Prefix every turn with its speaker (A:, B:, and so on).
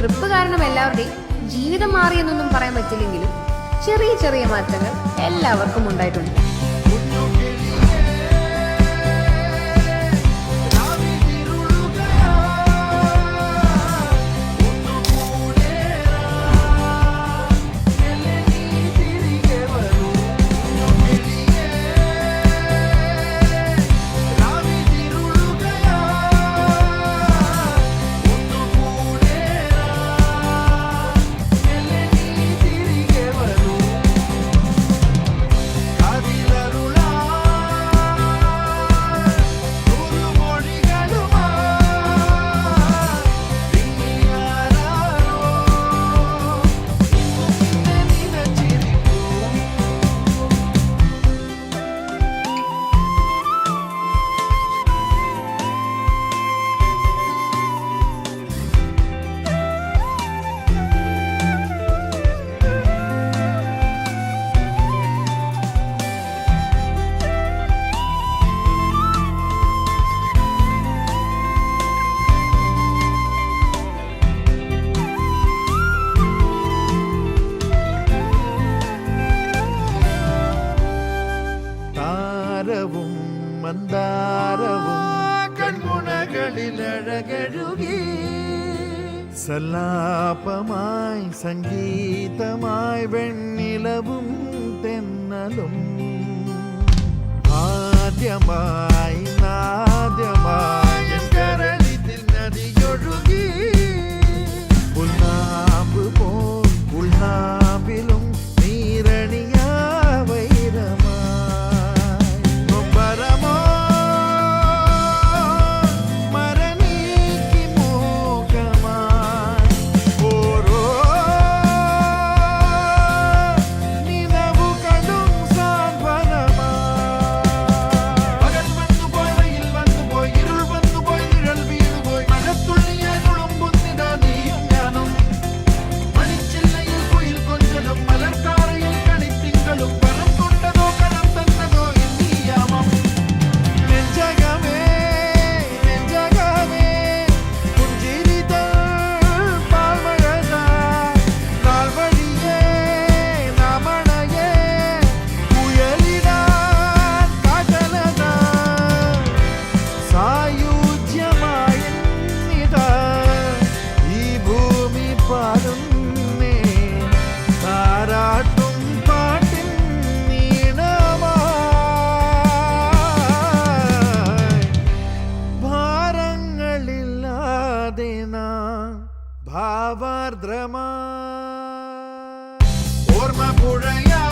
A: Trip കാരണം എല്ലാവരുടെയും ജീവിതം മാറിയെന്നൊന്നും പറയാൻ പറ്റില്ലെങ്കിലും ചെറിയ ചെറിയ മാറ്റങ്ങൾ എല്ലാവർക്കും ഉണ്ടായിട്ടുണ്ട്.
B: മന്ദാരവും കൺമുനകളിലഴകഴുകി സല്ലാപമായി സംഗീതമായി വെണ്ണിലവും തെന്നലും ആദ്യമായി നാദ്യമായി കരളിൽ നദിയൊഴുകി ഉൾനാമ്പ് പോൽ ഉൾനാമ്പിലും നീരണിയാ വൈരമായി നൊമ്പരമോ മരനീക്കി മൂകമായി ഓരോ നിലവുകളും സാന്ത്വനമായി പകൽ വന്നുപോയി വെയിൽ വന്നുപോയി ഇരുൾ വന്നുപോയി നിഴൽ വീണുപോയി മഴത്തുള്ളിയെ തുളുമ്പുന്നിതാ നീയും ഞാനും മണിച്ചില്ലയിൽ കുയിൽ കൊഞ്ചലും മലർക്കാറയിൽ കണിത്തിങ്കളും പണം കൊണ്ടതോ കരം തന്നതോ എന്നീയാമം നെഞ്ചകമേ നെഞ്ചകമേ പുഞ്ചിരിതൾ പാൽമഴതാ നാൾവഴിയേ നാമണയേ കുയലിടാൻ കാറ്റലതാ സായുജ്യമായിന്നിതാ ഈ ഭൂമി പാടുന്നേ താരാട്ടും പാട്ടിൻ നീണമായി ഭാരങ്ങളില്ലാതെ നാം ഭാവാർദ്രമായി ഓർമ്മ പുഴയാ